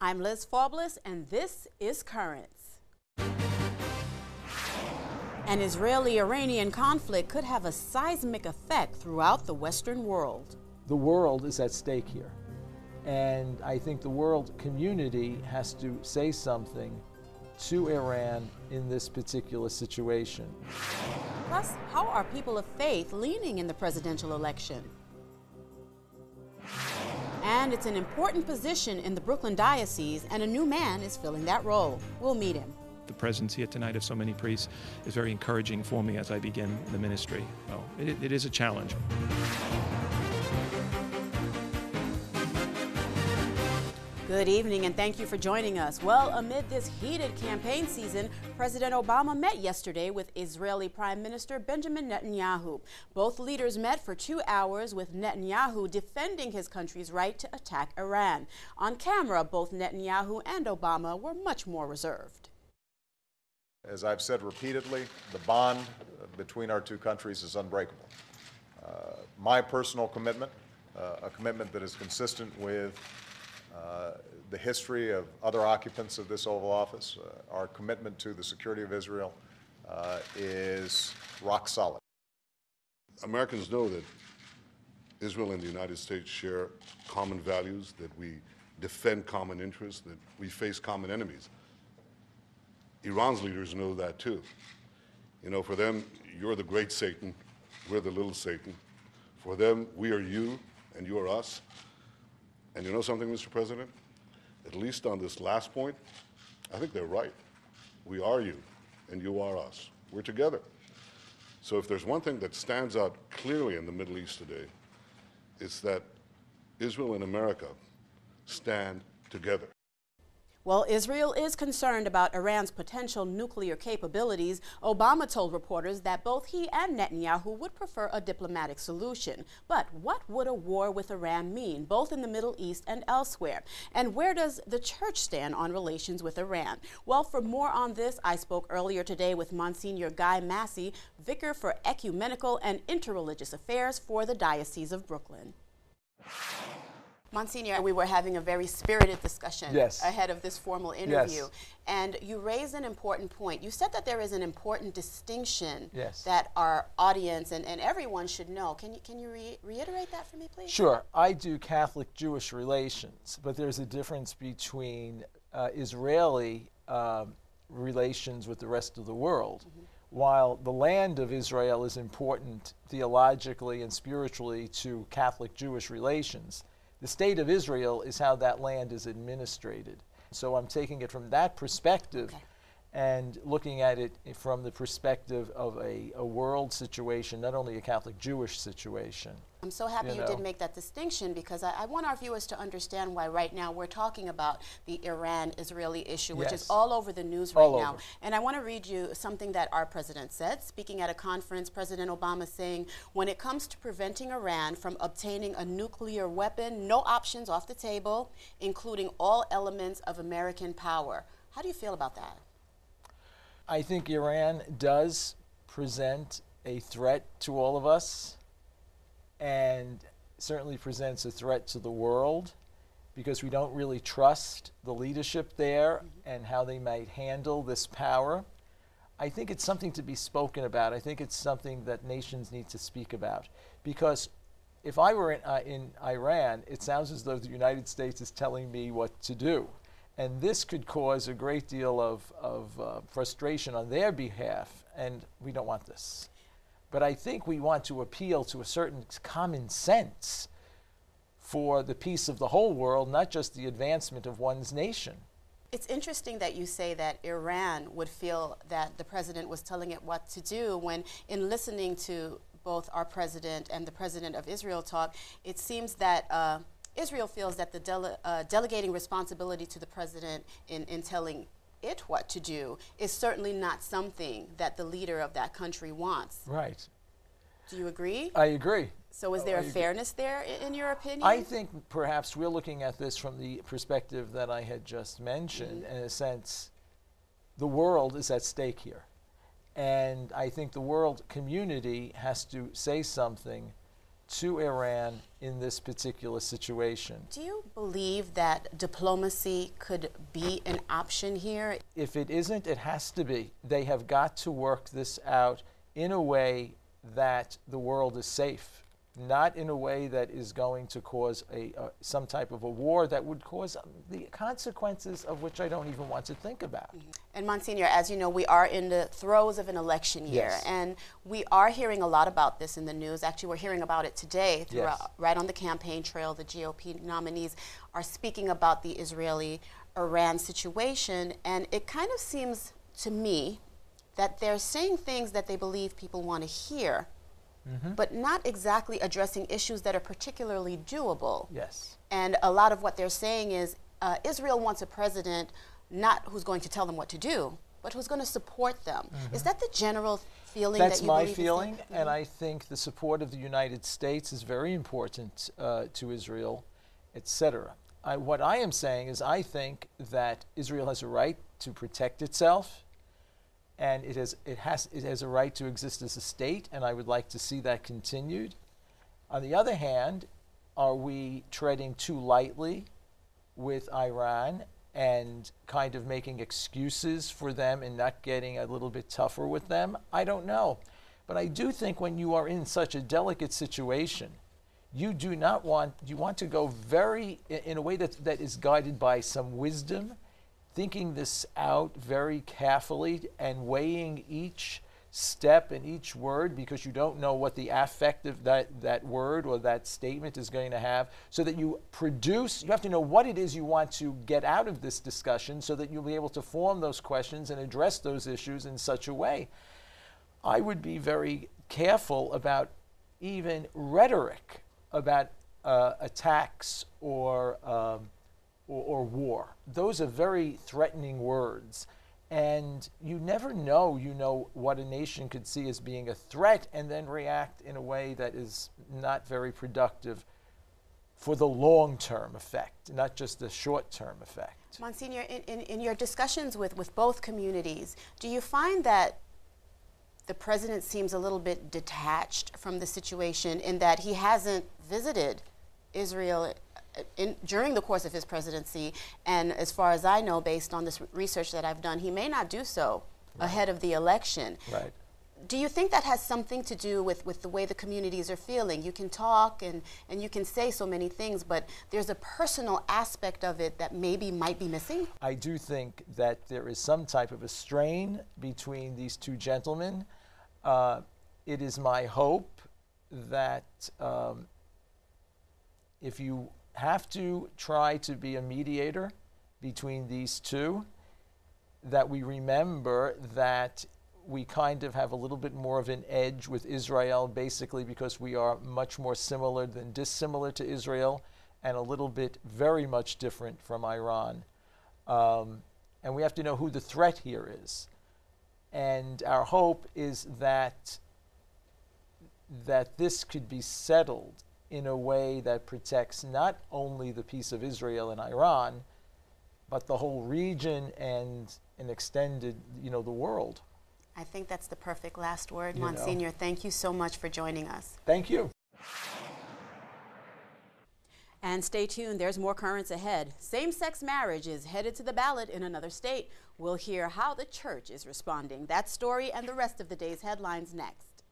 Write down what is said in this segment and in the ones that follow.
I'm Liz Faublis, and this is Currents. An Israeli-Iranian conflict could have a seismic effect throughout the Western world. The world is at stake here, and I think the world community has to say something to Iran in this particular situation. Plus, how are people of faith leaning in the presidential election? And it's an important position in the Brooklyn Diocese, and a new man is filling that role. We'll meet him. The presence here tonight of so many priests is very encouraging for me as I begin the ministry. Well, it is a challenge. Good evening, and thank you for joining us. Well, amid this heated campaign season, President Obama met yesterday with Israeli Prime Minister Benjamin Netanyahu. Both leaders met for 2 hours, with Netanyahu defending his country's right to attack Iran. On camera, both Netanyahu and Obama were much more reserved. As I've said repeatedly, the bond between our two countries is unbreakable. My personal commitment, a commitment that is consistent with the history of other occupants of this Oval Office, our commitment to the security of Israel is rock solid. Americans know that Israel and the United States share common values, that we defend common interests, that we face common enemies. Iran's leaders know that too. You know, for them, you're the great Satan, we're the little Satan. For them, we are you and you are us. And you know something, Mr. President? At least on this last point, I think they're right. We are you, and you are us. We're together. So if there's one thing that stands out clearly in the Middle East today, it's that Israel and America stand together. Well, Israel is concerned about Iran's potential nuclear capabilities. Obama told reporters that both he and Netanyahu would prefer a diplomatic solution. But what would a war with Iran mean, both in the Middle East and elsewhere? And where does the church stand on relations with Iran? Well, for more on this, I spoke earlier today with Monsignor Guy Massey, Vicar for Ecumenical and Interreligious Affairs for the Diocese of Brooklyn. Monsignor, we were having a very spirited discussion ahead of this formal interview, and you raised an important point. You said that there is an important distinction that our audience and everyone should know. Can you reiterate that for me, please? Sure. I do Catholic-Jewish relations, but there's a difference between Israeli relations with the rest of the world. While the land of Israel is important theologically and spiritually to Catholic-Jewish relations, the state of Israel is how that land is administrated. So I'm taking it from that perspective and looking at it from the perspective of a world situation, not only a Catholic-Jewish situation. I'm so happy you did make that distinction, because I want our viewers to understand why right now we're talking about the Iran-Israeli issue, which is all over the news right now. And I want to read you something that our president said, speaking at a conference, President Obama saying, when it comes to preventing Iran from obtaining a nuclear weapon, no options off the table, including all elements of American power. How do you feel about that? I think Iran does present a threat to all of us, and certainly presents a threat to the world, because we don't really trust the leadership there and how they might handle this power. I think it's something to be spoken about. I think it's something that nations need to speak about, because if I were in Iran, it sounds as though the United States is telling me what to do. And this could cause a great deal of frustration on their behalf, and we don't want this. But I think we want to appeal to a certain common sense for the peace of the whole world, not just the advancement of one's nation. It's interesting that you say that Iran would feel that the president was telling it what to do, when in listening to both our president and the president of Israel talk, it seems that Israel feels that the delegating responsibility to the president in telling it what to do is certainly not something that the leader of that country wants. Right. Do you agree? I agree. So is there a fairness there, in your opinion? I think perhaps we're looking at this from the perspective that I had just mentioned. In a sense, the world is at stake here. And I think the world community has to say something to Iran in this particular situation. Do you believe that diplomacy could be an option here? If it isn't, it has to be. They have got to work this out in a way that the world is safe, not in a way that is going to cause some type of a war that would cause the consequences of which I don't even want to think about. And Monsignor, as you know, we are in the throes of an election year, Yes. and we are hearing a lot about this in the news. Actually, we're hearing about it today, Yes. right on the campaign trail. The GOP nominees are speaking about the Israeli-Iran situation, and it kind of seems to me that they're saying things that they believe people want to hear, but not exactly addressing issues that are particularly doable. Yes. And a lot of what they're saying is Israel wants a president not who's going to tell them what to do, but who's going to support them. Is that the general feeling That's that you my believe? feeling, and I think the support of the United States is very important to Israel, etc. What I am saying is I think that Israel has a right to protect itself, and it has a right to exist as a state, and I would like to see that continued. On the other hand, are we treading too lightly with Iran and kind of making excuses for them and not getting a little bit tougher with them? I don't know. But I do think when you are in such a delicate situation, you want to go in a way that is guided by some wisdom, thinking this out very carefully and weighing each step and each word, because you don't know what the affect of that word or that statement is going to have, so that you have to know what it is you want to get out of this discussion so that you'll be able to form those questions and address those issues in such a way. I would be very careful about even rhetoric about attacks or war. Those are very threatening words. And you never know, what a nation could see as being a threat and then react in a way that is not very productive for the long-term effect, not just the short-term effect. Monsignor, in your discussions with both communities, do you find that the president seems a little bit detached from the situation in that he hasn't visited Israel during the course of his presidency, and as far as I know, based on this research that I've done, he may not do so ahead of the election. Right. Do you think that has something to do with the way the communities are feeling? You can talk and you can say so many things, but there's a personal aspect of it that maybe might be missing? I do think that there is some type of a strain between these two gentlemen. It is my hope that if you have to try to be a mediator between these two, that we remember that we kind of have a little bit more of an edge with Israel, basically because we are much more similar than dissimilar to Israel, and a little bit very much different from Iran. And we have to know who the threat here is. And our hope is that this could be settled in a way that protects not only the peace of Israel and Iran, but the whole region and an extended, the world. I think that's the perfect last word. Monsignor, thank you so much for joining us. Thank you. And stay tuned, there's more currents ahead. Same-sex marriage is headed to the ballot in another state. We'll hear how the church is responding. That story and the rest of the day's headlines next.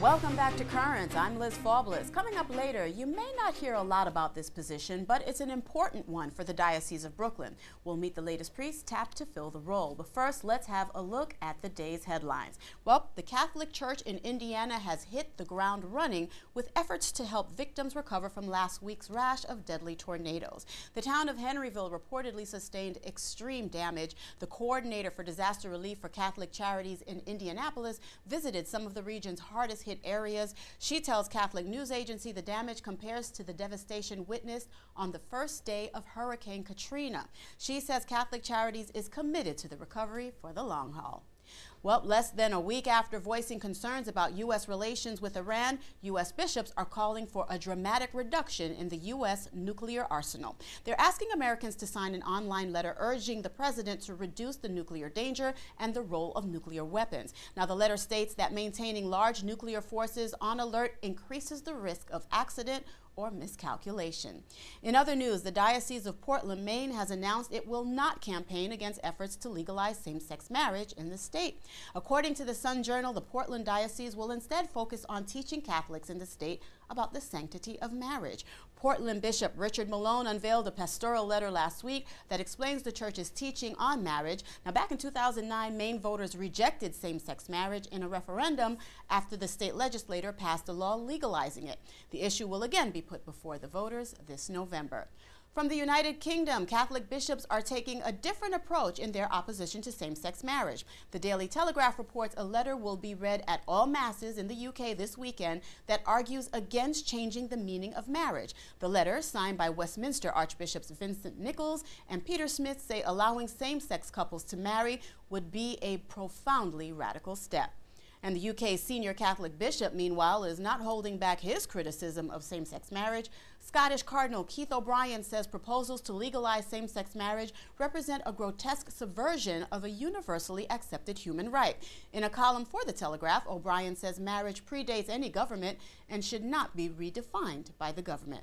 Welcome back to Currents. I'm Liz Faubles. Coming up later, you may not hear a lot about this position, but it's an important one for the Diocese of Brooklyn. We'll meet the latest priest tapped to fill the role. But first, let's have a look at the day's headlines. Well, the Catholic Church in Indiana has hit the ground running with efforts to help victims recover from last week's rash of deadly tornadoes. The town of Henryville reportedly sustained extreme damage. The coordinator for disaster relief for Catholic Charities in Indianapolis visited some of the region's hardest hit areas. She tells Catholic News Agency the damage compares to the devastation witnessed on the first day of Hurricane Katrina. She says Catholic Charities is committed to the recovery for the long haul. Well, less than a week after voicing concerns about U.S. relations with Iran, U.S. bishops are calling for a dramatic reduction in the U.S. nuclear arsenal. They're asking Americans to sign an online letter urging the president to reduce the nuclear danger and the role of nuclear weapons. Now, the letter states that maintaining large nuclear forces on alert increases the risk of accident or miscalculation. In other news, the Diocese of Portland, Maine has announced it will not campaign against efforts to legalize same-sex marriage in the state. According to the Sun Journal, the Portland Diocese will instead focus on teaching Catholics in the state about the sanctity of marriage. Portland Bishop Richard Malone unveiled a pastoral letter last week that explains the church's teaching on marriage. Now, back in 2009, Maine voters rejected same-sex marriage in a referendum after the state legislature passed a law legalizing it. The issue will again be put before the voters this November. From the United Kingdom, Catholic bishops are taking a different approach in their opposition to same-sex marriage. The Daily Telegraph reports a letter will be read at all masses in the UK this weekend that argues against changing the meaning of marriage. The letter, signed by Westminster Archbishops Vincent Nichols and Peter Smith, say allowing same-sex couples to marry would be a profoundly radical step. And the UK's senior Catholic bishop, meanwhile, is not holding back his criticism of same-sex marriage. Scottish Cardinal Keith O'Brien says proposals to legalize same-sex marriage represent a grotesque subversion of a universally accepted human right. In a column for The Telegraph, O'Brien says marriage predates any government and should not be redefined by the government.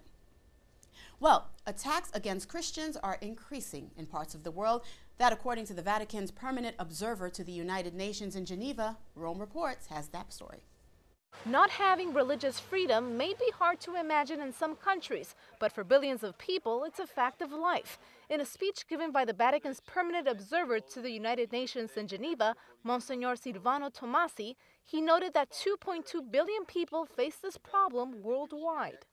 Well, attacks against Christians are increasing in parts of the world. That, according to the Vatican's permanent observer to the United Nations in Geneva, Rome Reports has that story. Not having religious freedom may be hard to imagine in some countries, but for billions of people, it's a fact of life. In a speech given by the Vatican's permanent observer to the United Nations in Geneva, Monsignor Silvano Tomasi, he noted that 2.2 billion people face this problem worldwide.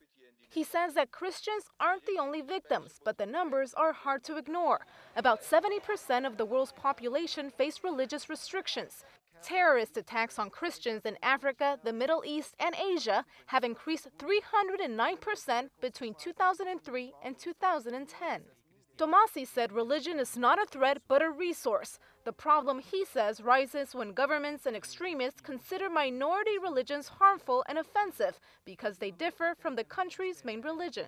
He says that Christians aren't the only victims, but the numbers are hard to ignore. About 70% of the world's population face religious restrictions. Terrorist attacks on Christians in Africa, the Middle East, and Asia have increased 309% between 2003 and 2010. Tomasi said religion is not a threat but a resource. The problem, he says, rises when governments and extremists consider minority religions harmful and offensive because they differ from the country's main religion.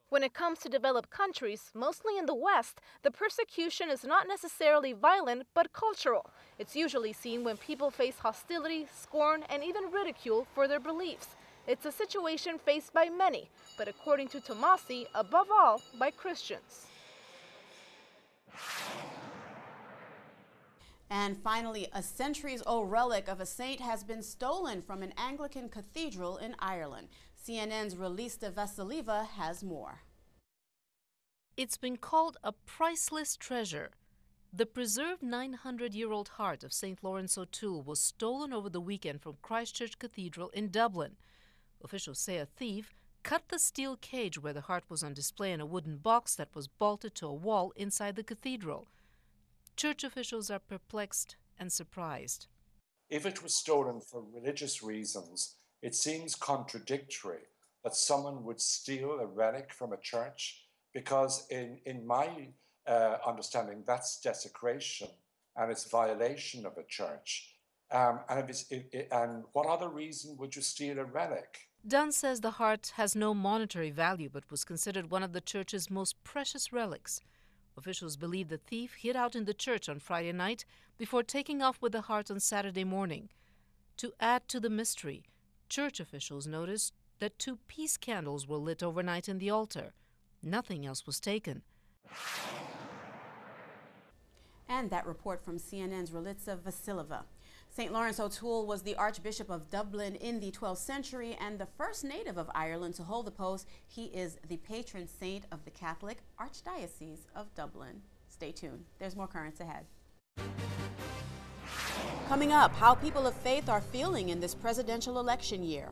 When it comes to developed countries, mostly in the West, the persecution is not necessarily violent but cultural. It's usually seen when people face hostility, scorn, and even ridicule for their beliefs. It's a situation faced by many, but according to Tomasi, above all, by Christians. And finally, a centuries-old relic of a saint has been stolen from an Anglican cathedral in Ireland. CNN's Relista Vasilieva has more. It's been called a priceless treasure. The preserved 900-year-old heart of St. Lawrence O'Toole was stolen over the weekend from Christchurch Cathedral in Dublin. Officials say a thief cut the steel cage where the heart was on display in a wooden box that was bolted to a wall inside the cathedral. Church officials are perplexed and surprised. If it was stolen for religious reasons, it seems contradictory that someone would steal a relic from a church, because in my understanding, that's desecration and it's violation of a church. And what other reason would you steal a relic? Dunn says the heart has no monetary value but was considered one of the church's most precious relics. Officials believe the thief hid out in the church on Friday night before taking off with the heart on Saturday morning. To add to the mystery, church officials noticed that 2 peace candles were lit overnight in the altar. Nothing else was taken. And that report from CNN's Relista Vasilieva. St. Lawrence O'Toole was the Archbishop of Dublin in the 12th century and the first native of Ireland to hold the post. He is the patron saint of the Catholic Archdiocese of Dublin. Stay tuned. There's more currents ahead. Coming up, how people of faith are feeling in this presidential election year.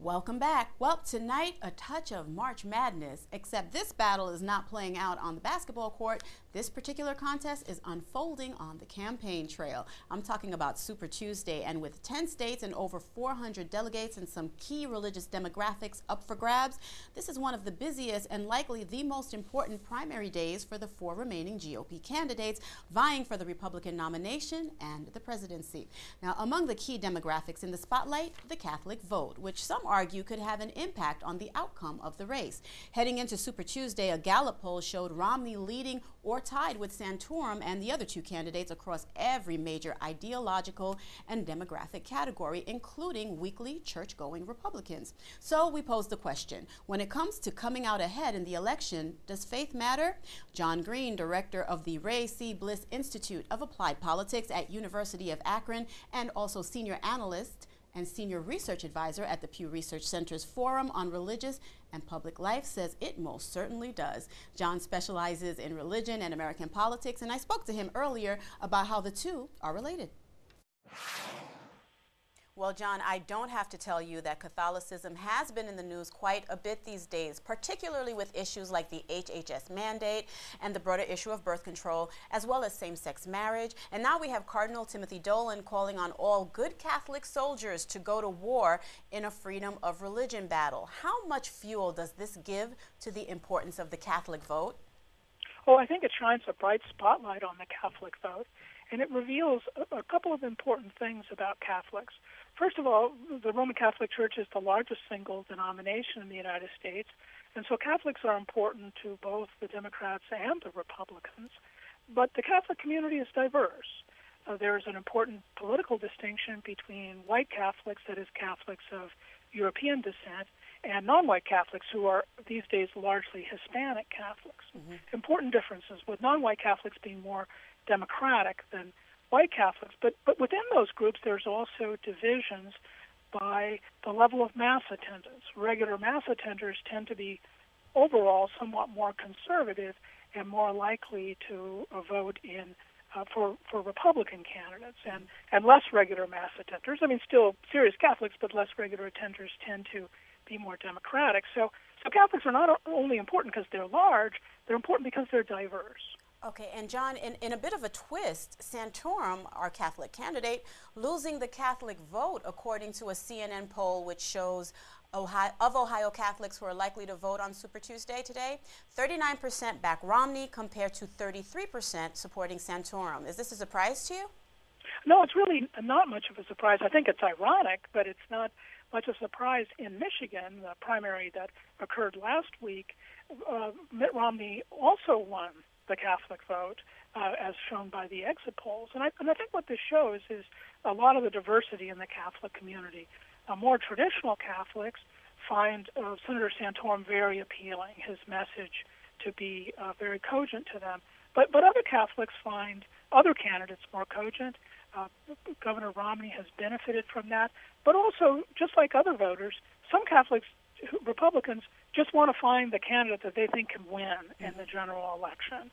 Welcome back. Well, tonight, a touch of March Madness, except this battle is not playing out on the basketball court. This particular contest is unfolding on the campaign trail. I'm talking about Super Tuesday, and with 10 states and over 400 delegates and some key religious demographics up for grabs, this is one of the busiest and likely the most important primary days for the 4 remaining GOP candidates vying for the Republican nomination and the presidency. Now, among the key demographics in the spotlight, the Catholic vote, which some argue could have an impact on the outcome of the race. Heading into Super Tuesday, a Gallup poll showed Romney leading or tied with Santorum and the other 2 candidates across every major ideological and demographic category, including weekly church-going Republicans. So we pose the question, when it comes to coming out ahead in the election, does faith matter? John Green, director of the Ray C. Bliss Institute of Applied Politics at University of Akron and also senior analyst and senior research advisor at the Pew Research Center's Forum on Religious and Public Life, says it most certainly does. John specializes in religion and American politics, and I spoke to him earlier about how the two are related. Well, John, I don't have to tell you that Catholicism has been in the news quite a bit these days, particularly with issues like the HHS mandate and the broader issue of birth control, as well as same-sex marriage. And now we have Cardinal Timothy Dolan calling on all good Catholic soldiers to go to war in a freedom of religion battle. How much fuel does this give to the importance of the Catholic vote? Oh, I think it shines a bright spotlight on the Catholic vote, and it reveals a couple of important things about Catholics. First of all, the Roman Catholic Church is the largest single denomination in the United States, and so Catholics are important to both the Democrats and the Republicans. But the Catholic community is diverse. There is an important political distinction between white Catholics, that is, Catholics of European descent, and non-white Catholics, who are these days largely Hispanic Catholics. Important differences, with non-white Catholics being more democratic than white Catholics. But within those groups, there's also divisions by the level of Mass attendance. Regular Mass attenders tend to be overall somewhat more conservative and more likely to vote in for Republican candidates, and less regular Mass attenders. I mean, still serious Catholics, but less regular attenders tend to be more democratic. So Catholics are not only important because they're large, they're important because they're diverse. Okay, and John, in a bit of a twist, Santorum, our Catholic candidate, losing the Catholic vote according to a CNN poll which shows Ohio Catholics who are likely to vote on Super Tuesday today, 39% back Romney compared to 33% supporting Santorum. Is this a surprise to you? No, it's really not much of a surprise. I think it's ironic, but it's not much of a surprise. In Michigan, the primary that occurred last week, Mitt Romney also won the Catholic vote, as shown by the exit polls. And I think what this shows is a lot of the diversity in the Catholic community. More traditional Catholics find Senator Santorum very appealing, his message to be very cogent to them. But other Catholics find other candidates more cogent. Governor Romney has benefited from that. But also, just like other voters, some Catholics, Republicans, just want to find the candidate that they think can win in the general election.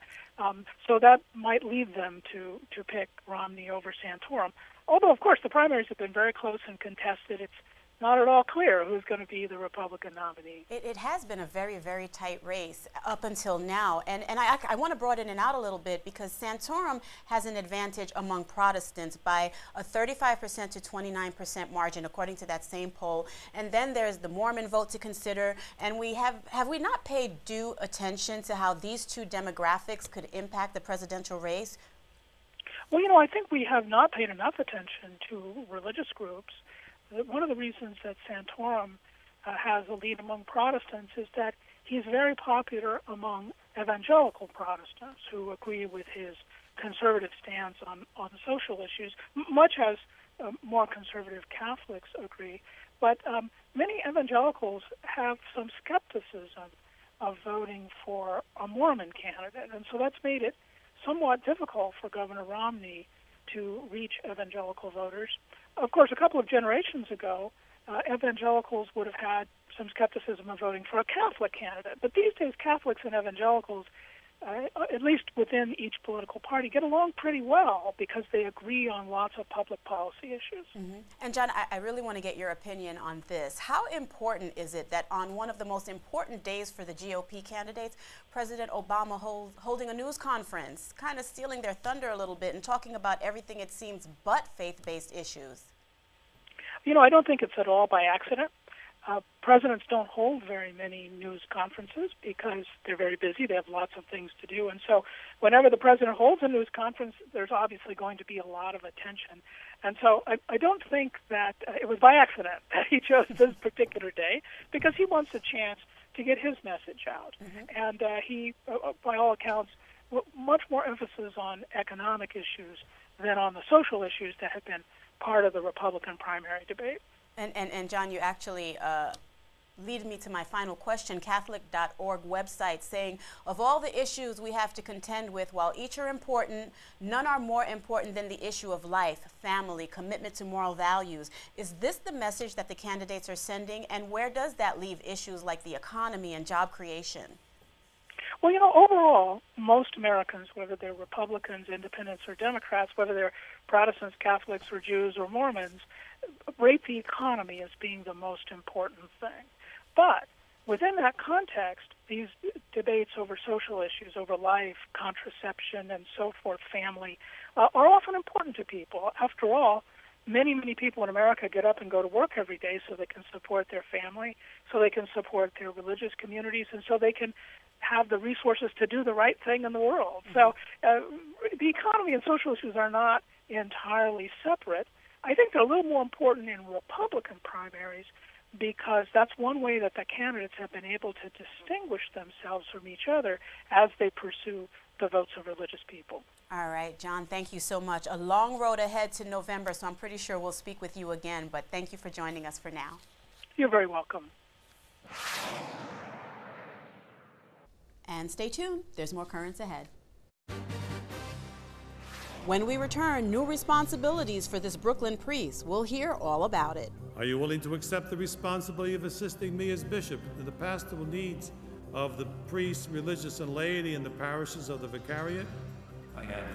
So that might lead them to pick Romney over Santorum. Although, of course, the primaries have been very close and contested. It's not at all clear who's going to be the Republican nominee. It has been a very, very tight race up until now. And I want to broaden it out a little bit because Santorum has an advantage among Protestants by a 35% to 29% margin, according to that same poll. And then there's the Mormon vote to consider. And we have we not paid due attention to how these two demographics could impact the presidential race? Well, I think we have not paid enough attention to religious groups. One of the reasons that Santorum has a lead among Protestants is that he's very popular among evangelical Protestants who agree with his conservative stance on social issues, much as more conservative Catholics agree. But many evangelicals have some skepticism of voting for a Mormon candidate, and so that's made it somewhat difficult for Governor Romney to reach evangelical voters. Of course, a couple of generations ago, evangelicals would have had some skepticism of voting for a Catholic candidate. But these days, Catholics and evangelicals at least within each political party, get along pretty well because they agree on lots of public policy issues. Mm-hmm. And John, I really want to get your opinion on this. How important is it that on one of the most important days for the GOP candidates, President Obama holding a news conference, kind of stealing their thunder a little bit and talking about everything it seems but faith-based issues? You know, I don't think it's at all by accident. Presidents don't hold very many news conferences because they're very busy. They have lots of things to do. And so whenever the president holds a news conference, there's obviously going to be a lot of attention. And so I don't think that it was by accident that he chose this particular day, because he wants a chance to get his message out. Mm-hmm. And he, by all accounts, much more emphasis on economic issues than on the social issues that have been part of the Republican primary debate. And John, you actually lead me to my final question. Catholic.org website saying, of all the issues we have to contend with, while each are important, none are more important than the issue of life, family, commitment to moral values. Is this the message that the candidates are sending? And where does that leave issues like the economy and job creation? Well, you know, overall, most Americans, whether they're Republicans, Independents, or Democrats, whether they're Protestants, Catholics, or Jews, or Mormons, rate the economy as being the most important thing. But within that context, these debates over social issues, over life, contraception, and so forth, family, are often important to people. After all, many, many people in America get up and go to work every day so they can support their family, so they can support their religious communities, and so they can have the resources to do the right thing in the world. So the economy and social issues are not entirely separate. I think they're a little more important in Republican primaries because that's one way that the candidates have been able to distinguish themselves from each other as they pursue the votes of religious people. All right, John, thank you so much. A long road ahead to November, so I'm pretty sure we'll speak with you again, but thank you for joining us for now. You're very welcome. And stay tuned, there's more Currents ahead. When we return, new responsibilities for this Brooklyn priest. We'll hear all about it. Are you willing to accept the responsibility of assisting me as bishop in the pastoral needs of the priests, religious, and laity in the parishes of the vicariate? I am.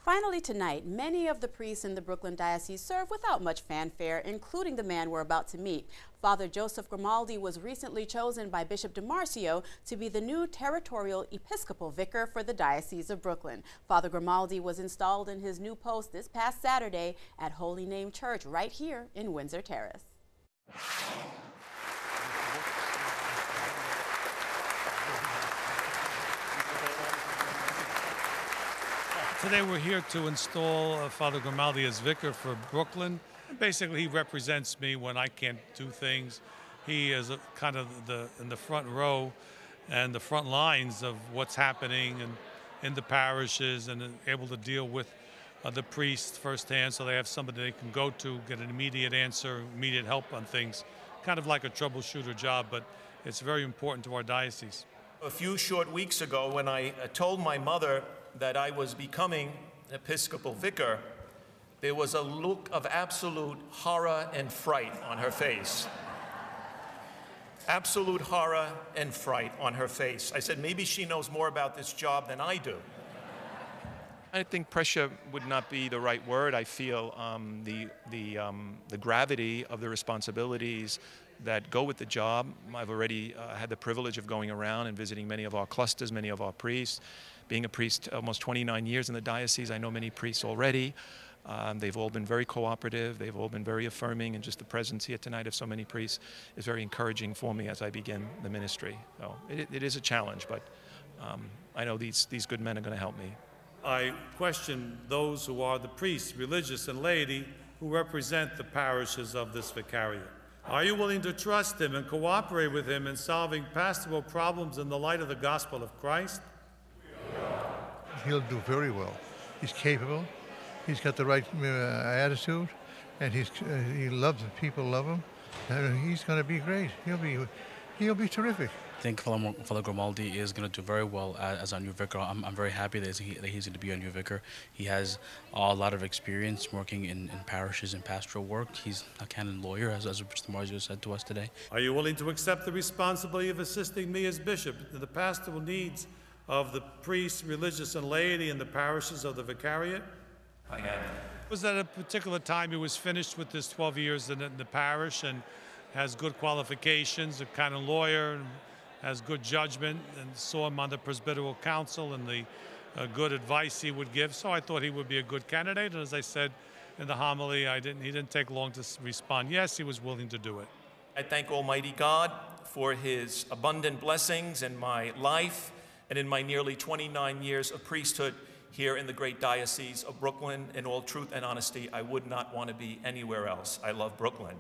Finally tonight, many of the priests in the Brooklyn Diocese serve without much fanfare, including the man we're about to meet. Father Joseph Grimaldi was recently chosen by Bishop DiMarcio to be the new territorial Episcopal vicar for the Diocese of Brooklyn. Father Grimaldi was installed in his new post this past Saturday at Holy Name Church right here in Windsor Terrace. Today we're here to install Father Grimaldi as vicar for Brooklyn. Basically, he represents me when I can't do things. He is kind of in the front row and the front lines of what's happening in the parishes, and able to deal with the priests firsthand, so they have somebody they can go to, get an immediate answer, immediate help on things. Kind of like a troubleshooter job, but it's very important to our diocese. A few short weeks ago, when I told my mother that I was becoming Episcopal vicar, there was a look of absolute horror and fright on her face. Absolute horror and fright on her face. I said, maybe she knows more about this job than I do. I think pressure would not be the right word. I feel the gravity of the responsibilities that go with the job. I've already had the privilege of going around and visiting many of our clusters, many of our priests. Being a priest almost 29 years in the diocese, I know many priests already. They've all been very cooperative. They've all been very affirming, and just the presence here tonight of so many priests is very encouraging for me as I begin the ministry. So it is a challenge, but I know these good men are going to help me. I question those who are the priests, religious, and laity who represent the parishes of this vicariate. Are you willing to trust him and cooperate with him in solving pastoral problems in the light of the gospel of Christ? He'll do very well. He's capable. He's got the right attitude, and he loves it. People love him. And he's going to be great. He'll be terrific. think Father Grimaldi is going to do very well as our new vicar. I'm very happy that he's going to be our new vicar. He has a lot of experience working in parishes and pastoral work. He's a canon lawyer, as Mr. Marzio said to us today. Are you willing to accept the responsibility of assisting me as bishop in the pastoral needs of the priests, religious, and laity in the parishes of the vicariate? I am. It was at a particular time he was finished with his 12 years in the parish and has good qualifications, a canon lawyer, and has good judgment, and saw him on the Presbyteral Council and the good advice he would give. So I thought he would be a good candidate. And as I said in the homily, he didn't take long to respond. Yes, he was willing to do it. I thank Almighty God for his abundant blessings in my life and in my nearly 29 years of priesthood here in the great Diocese of Brooklyn. In all truth and honesty, I would not want to be anywhere else. I love Brooklyn.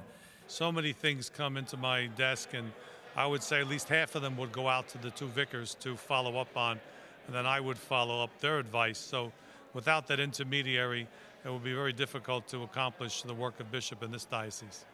So many things come into my desk, and I would say at least half of them would go out to the two vicars to follow up on, and then I would follow up their advice. So without that intermediary, it would be very difficult to accomplish the work of bishop in this diocese.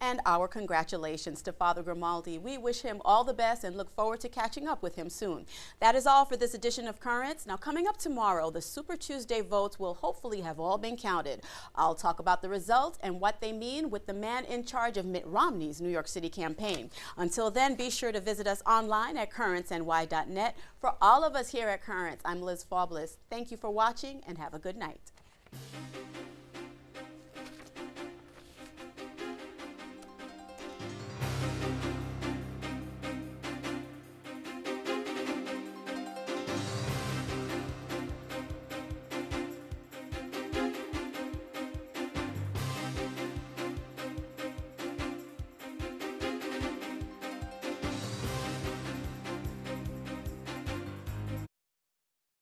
And our congratulations to Father Grimaldi. We wish him all the best and look forward to catching up with him soon. That is all for this edition of Currents. Now, coming up tomorrow, the Super Tuesday votes will hopefully have all been counted. I'll talk about the results and what they mean with the man in charge of Mitt Romney's New York City campaign. Until then, be sure to visit us online at currentsny.net. For all of us here at Currents, I'm Liz Faubles. Thank you for watching and have a good night.